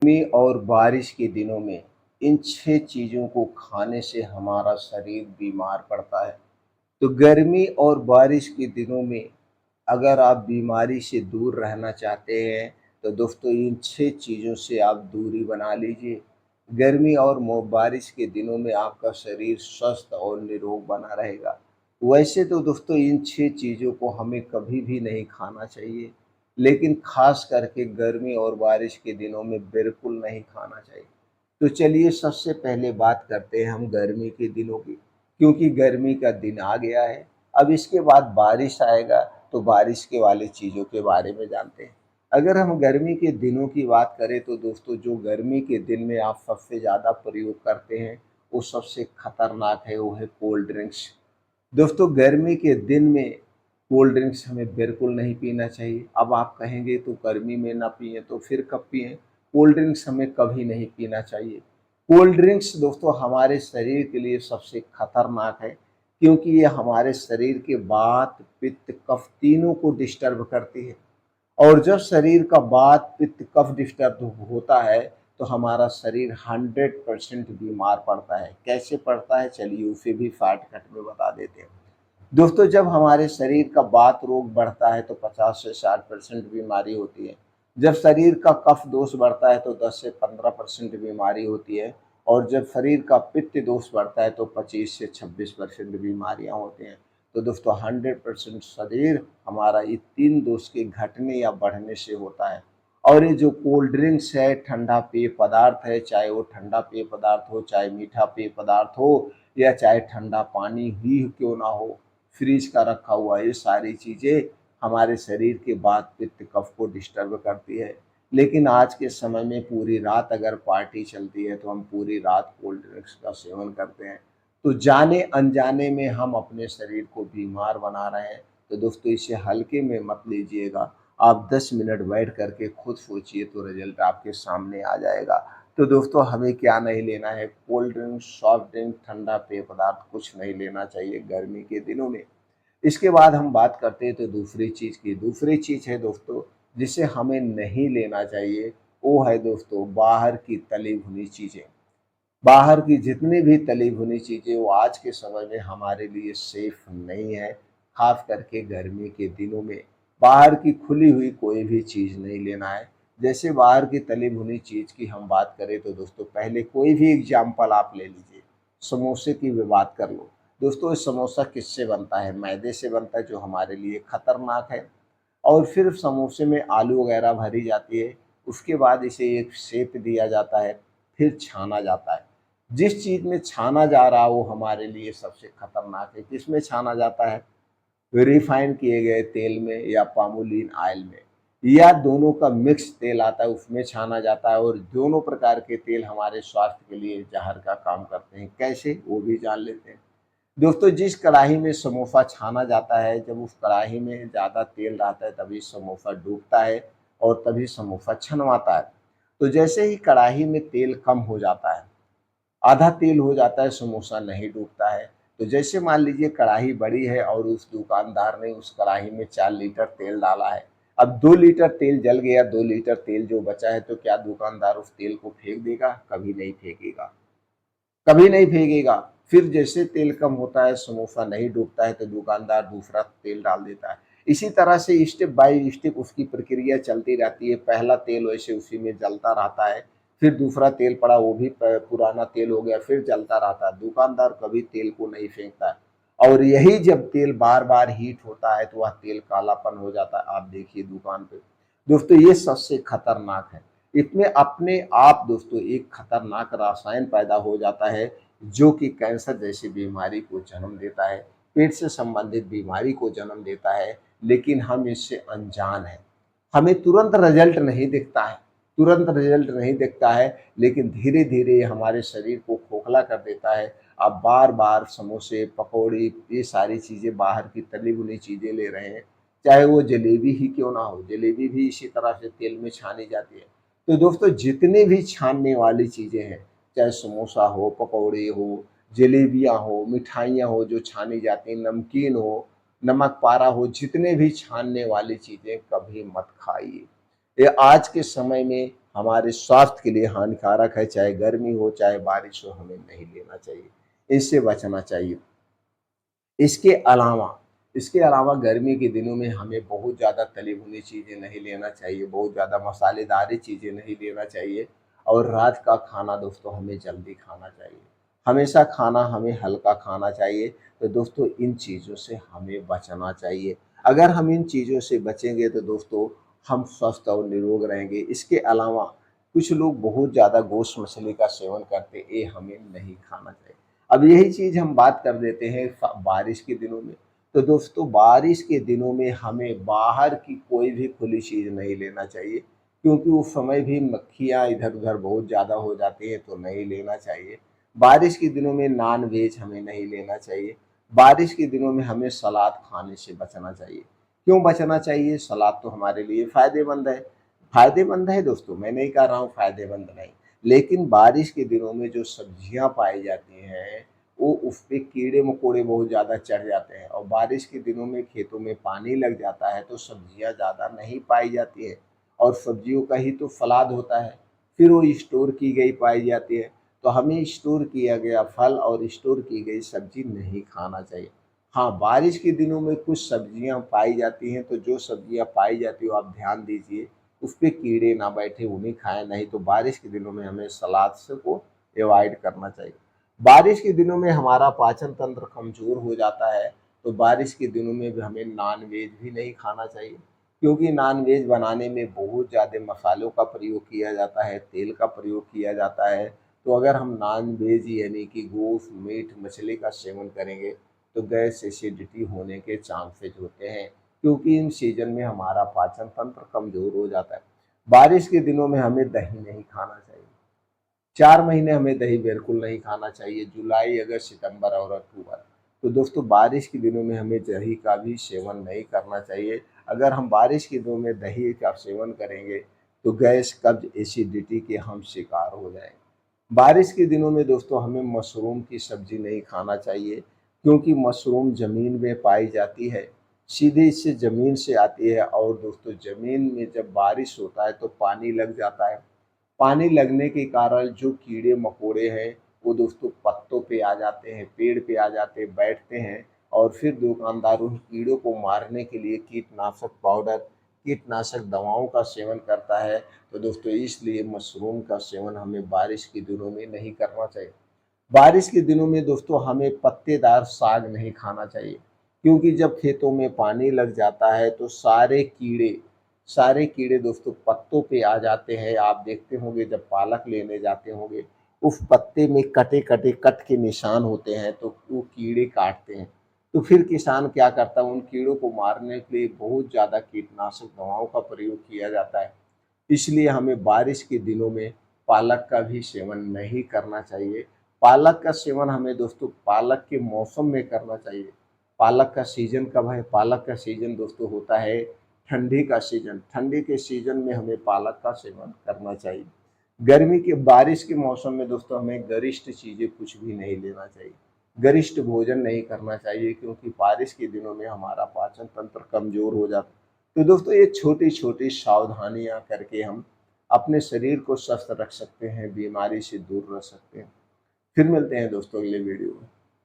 गर्मी और बारिश के दिनों में इन 6 चीज़ों को खाने से हमारा शरीर बीमार पड़ता है। तो गर्मी और बारिश के दिनों में अगर आप बीमारी से दूर रहना चाहते हैं, तो दोस्तों इन 6 चीज़ों से आप दूरी बना लीजिए। गर्मी और बारिश के दिनों में आपका शरीर स्वस्थ और निरोग बना रहेगा। वैसे तो दोस्तों इन 6 चीज़ों को हमें कभी भी नहीं खाना चाहिए, लेकिन ख़ास करके गर्मी और बारिश के दिनों में बिल्कुल नहीं खाना चाहिए। तो चलिए सबसे पहले बात करते हैं हम गर्मी के दिनों की, क्योंकि गर्मी का दिन आ गया है। अब इसके बाद बारिश आएगा, तो बारिश के वाली चीज़ों के बारे में जानते हैं। अगर हम गर्मी के दिनों की बात करें तो दोस्तों जो गर्मी के दिन में आप सबसे ज़्यादा प्रयोग करते हैं, वो सबसे खतरनाक है, वो है कोल्ड ड्रिंक्स। दोस्तों गर्मी के दिन में कोल्ड ड्रिंक्स हमें बिल्कुल नहीं पीना चाहिए। अब आप कहेंगे तो गर्मी में ना पिएँ तो फिर कब पिएँ? कोल्ड ड्रिंक्स हमें कभी नहीं पीना चाहिए। कोल्ड ड्रिंक्स दोस्तों हमारे शरीर के लिए सबसे खतरनाक है, क्योंकि ये हमारे शरीर के वात, पित्त, कफ तीनों को डिस्टर्ब करती है। और जब शरीर का वात, पित्त, कफ डिस्टर्ब होता है, तो हमारा शरीर 100% बीमार पड़ता है। कैसे पड़ता है? चलिए उसे भी शॉर्टकट में बता देते हैं। दोस्तों जब हमारे शरीर का वात रोग बढ़ता है तो 50 से 60% बीमारी होती है। जब शरीर का कफ दोष बढ़ता है तो 10 से 15% बीमारी होती है। और जब शरीर का पित्त दोष बढ़ता है तो 25 से 26% बीमारियां होती हैं। तो दोस्तों 100% शरीर हमारा ये तीन दोष के घटने या बढ़ने से होता है। और ये जो कोल्ड ड्रिंक्स है, ठंडा पेय पदार्थ है, चाहे वो ठंडा पेय पदार्थ हो, चाहे मीठा पेय पदार्थ हो, या चाहे ठंडा पानी ही क्यों ना हो, फ्रिज का रखा हुआ, ये सारी चीज़ें हमारे शरीर के वात, पित्त, कफ को डिस्टर्ब करती है। लेकिन आज के समय में पूरी रात अगर पार्टी चलती है तो हम पूरी रात कोल्ड ड्रिंक्स का सेवन करते हैं। तो जाने अनजाने में हम अपने शरीर को बीमार बना रहे हैं। तो दोस्तों इसे हल्के में मत लीजिएगा। आप 10 मिनट बैठ कर के खुद सोचिए तो रिज़ल्ट आपके सामने आ जाएगा। तो दोस्तों हमें क्या नहीं लेना है? कोल्ड ड्रिंक, सॉफ्ट ड्रिंक, ठंडा पेय पदार्थ कुछ नहीं लेना चाहिए गर्मी के दिनों में। इसके बाद हम बात करते हैं तो दूसरी चीज़ की। दूसरी चीज़ है दोस्तों जिसे हमें नहीं लेना चाहिए, वो है दोस्तों बाहर की तली भुनी चीज़ें। बाहर की जितनी भी तली भुनी चीज़ें वो आज के समय में हमारे लिए सेफ नहीं है। खास करके गर्मी के दिनों में बाहर की खुली हुई कोई भी चीज़ नहीं लेना है। जैसे बाहर की तली भुनी चीज़ की हम बात करें तो दोस्तों पहले कोई भी एग्जाम्पल आप ले लीजिए, समोसे की भी बात कर लो। दोस्तों ये समोसा किससे बनता है? मैदे से बनता है, जो हमारे लिए खतरनाक है। और फिर समोसे में आलू वगैरह भरी जाती है। उसके बाद इसे एक शेप दिया जाता है, फिर छाना जाता है। जिस चीज़ में छाना जा रहा है वो हमारे लिए सबसे खतरनाक है। किसमें छाना जाता है? रिफाइन किए गए तेल में या पामोलिन ऑयल में, या दोनों का मिक्स तेल आता है उसमें छाना जाता है। और दोनों प्रकार के तेल हमारे स्वास्थ्य के लिए जहर का काम करते हैं। कैसे? वो भी जान लेते हैं। दोस्तों जिस कढ़ाई में समोसा छाना जाता है, जब उस कढ़ाई में ज़्यादा तेल रहता है तभी समोसा डूबता है और तभी समोसा छनवाता है। तो जैसे ही कढ़ाई में तेल कम हो जाता है, आधा तेल हो जाता है, समोसा नहीं डूबता है। तो जैसे मान लीजिए कढ़ाई बड़ी है और उस दुकानदार ने उस कढ़ाई में 4 लीटर तेल डाला है। अब 2 लीटर तेल जल गया, 2 लीटर तेल जो बचा है, तो क्या दुकानदार उस तेल को फेंक देगा? कभी नहीं फेंकेगा, कभी नहीं फेंकेगा। फिर जैसे तेल कम होता है, समोसा नहीं डूबता है, तो दुकानदार दूसरा तेल डाल देता है। इसी तरह से स्टेप बाय स्टेप उसकी प्रक्रिया चलती रहती है। पहला तेल वैसे उसी में जलता रहता है, फिर दूसरा तेल पड़ा, वो भी पुराना तेल हो गया, फिर जलता रहता है। दुकानदार कभी तेल को नहीं फेंकता है। और यही जब तेल बार बार हीट होता है तो वह तेल कालापन हो जाता है। आप देखिए दुकान पे। दोस्तों ये सबसे खतरनाक है। इसमें अपने आप दोस्तों एक खतरनाक रसायन पैदा हो जाता है, जो कि कैंसर जैसी बीमारी को जन्म देता है, पेट से संबंधित बीमारी को जन्म देता है। लेकिन हम इससे अनजान हैं। हमें तुरंत रिजल्ट नहीं दिखता है, तुरंत रिजल्ट नहीं दिखता है, लेकिन धीरे धीरे ये हमारे शरीर को खोखला कर देता है। आप बार बार समोसे, पकौड़ी, ये सारी चीज़ें बाहर की तली भुनी चीज़ें ले रहे हैं, चाहे वो जलेबी ही क्यों ना हो। जलेबी भी इसी तरह से तेल में छानी जाती है। तो दोस्तों जितनी भी छानने वाली चीज़ें हैं, चाहे समोसा हो, पकौड़े हो, जलेबियाँ हो, मिठाइयाँ हो जो छानी जाती हैं, नमकीन हो, नमक पारा हो, जितने भी छानने वाली चीज़ें कभी मत खाइए। ये आज के समय में हमारे स्वास्थ्य के लिए हानिकारक है, चाहे गर्मी हो चाहे बारिश हो, हमें नहीं लेना चाहिए, इससे बचना चाहिए। इसके अलावा इसके अलावा गर्मी के दिनों में हमें बहुत ज़्यादा तली भुनी चीज़ें नहीं लेना चाहिए, बहुत ज़्यादा मसालेदार चीज़ें नहीं लेना चाहिए और रात का खाना दोस्तों हमें जल्दी खाना चाहिए। हमेशा खाना हमें हल्का खाना चाहिए, तो दोस्तों इन चीज़ों से हमें बचना चाहिए। अगर हम इन चीज़ों से बचेंगे तो दोस्तों हम स्वस्थ और निरोग रहेंगे। इसके अलावा कुछ लोग बहुत ज़्यादा गोश्त मछली का सेवन करते हैं, ये हमें नहीं खाना चाहिए। अब यही चीज़ हम बात कर देते हैं बारिश के दिनों में। तो दोस्तों बारिश के दिनों में हमें बाहर की कोई भी खुली चीज़ नहीं लेना चाहिए, क्योंकि उस समय भी मक्खियाँ इधर-उधर बहुत ज़्यादा हो जाती हैं, तो नहीं लेना चाहिए। बारिश के दिनों में नॉन-वेज हमें नहीं लेना चाहिए। बारिश के दिनों में हमें सलाद खाने से बचना चाहिए। क्यों बचना चाहिए? सलाद तो हमारे लिए फ़ायदेमंद है। फ़ायदेमंद है दोस्तों, मैं नहीं कह रहा हूँ फ़ायदेमंद नहीं। लेकिन बारिश के दिनों में जो सब्जियाँ पाई जाती हैं, वो उस पे कीड़े-मकोड़े बहुत ज़्यादा चढ़ जाते हैं और बारिश के दिनों में खेतों में पानी लग जाता है, तो सब्जियाँ ज़्यादा नहीं पाई जाती हैं और सब्जियों का ही तो फलाद होता है, फिर वो स्टोर की गई पाई जाती है। तो हमें स्टोर किया गया फल और स्टोर की गई सब्ज़ी नहीं खाना चाहिए। हाँ, बारिश के दिनों में कुछ सब्जियाँ पाई जाती हैं, तो जो सब्जियाँ पाई जाती हैं, वो आप ध्यान दीजिए, उस पे कीड़े ना बैठे, उन्हें खाएँ, नहीं तो बारिश के दिनों में हमें सलाद से को अवॉइड करना चाहिए। बारिश के दिनों में हमारा पाचन तंत्र कमज़ोर हो जाता है, तो बारिश के दिनों में भी हमें नॉन-वेज भी नहीं खाना चाहिए, क्योंकि नॉन-वेज बनाने में बहुत ज़्यादा मसालों का प्रयोग किया जाता है, तेल का प्रयोग किया जाता है। तो अगर हम नॉन-वेज यानी कि गोश्त, मीट, मछली का सेवन करेंगे, तो गैस एसिडिटी होने के चांसेज़ होते हैं, क्योंकि इन सीज़न में हमारा पाचन तंत्र कमज़ोर हो जाता है। बारिश के दिनों में हमें दही नहीं खाना चाहिए। 4 महीने हमें दही बिल्कुल नहीं खाना चाहिए, जुलाई, अगस्त, सितंबर और अक्टूबर। तो दोस्तों बारिश के दिनों में हमें दही का भी सेवन नहीं करना चाहिए। अगर हम बारिश के दिनों में दही का सेवन करेंगे, तो गैस, कब्ज़, एसिडिटी के हम शिकार हो जाएँगे। बारिश के दिनों में दोस्तों हमें मशरूम की सब्ज़ी नहीं खाना चाहिए, क्योंकि मशरूम ज़मीन में पाई जाती है, सीधे इससे ज़मीन से आती है और दोस्तों ज़मीन में जब बारिश होता है तो पानी लग जाता है। पानी लगने के कारण जो कीड़े-मकोड़े हैं, वो दोस्तों पत्तों पे आ जाते हैं, पेड़ पे आ जाते हैं, बैठते हैं और फिर दुकानदार उन कीड़ों को मारने के लिए कीटनाशक पाउडर, कीटनाशक दवाओं का सेवन करता है। तो दोस्तों इसलिए मशरूम का सेवन हमें बारिश के दिनों में नहीं करना चाहिए। बारिश के दिनों में दोस्तों हमें पत्तेदार साग नहीं खाना चाहिए, क्योंकि जब खेतों में पानी लग जाता है तो सारे कीड़े दोस्तों पत्तों पे आ जाते हैं। आप देखते होंगे जब पालक लेने जाते होंगे, उस पत्ते में कटे-कटे कट के निशान होते हैं, तो वो कीड़े काटते हैं। तो फिर किसान क्या करता है, उन कीड़ों को मारने के लिए बहुत ज़्यादा कीटनाशक दवाओं का प्रयोग किया जाता है। इसलिए हमें बारिश के दिनों में पालक का भी सेवन नहीं करना चाहिए। पालक का सेवन हमें दोस्तों पालक के मौसम में करना चाहिए। पालक का सीज़न कब है? पालक का सीज़न दोस्तों होता है ठंडी का सीज़न। ठंडी के सीज़न में हमें पालक का सेवन करना चाहिए। गर्मी के बारिश के मौसम में दोस्तों हमें गरिष्ठ चीज़ें कुछ भी नहीं लेना चाहिए। गरिष्ठ भोजन नहीं करना चाहिए, क्योंकि बारिश के दिनों में हमारा पाचन तंत्र कमज़ोर हो जाता है। तो दोस्तों ये छोटी-छोटी सावधानियाँ करके हम अपने शरीर को स्वस्थ रख सकते हैं, बीमारी से दूर रह सकते हैं। फिर मिलते हैं दोस्तों अगले वीडियो में।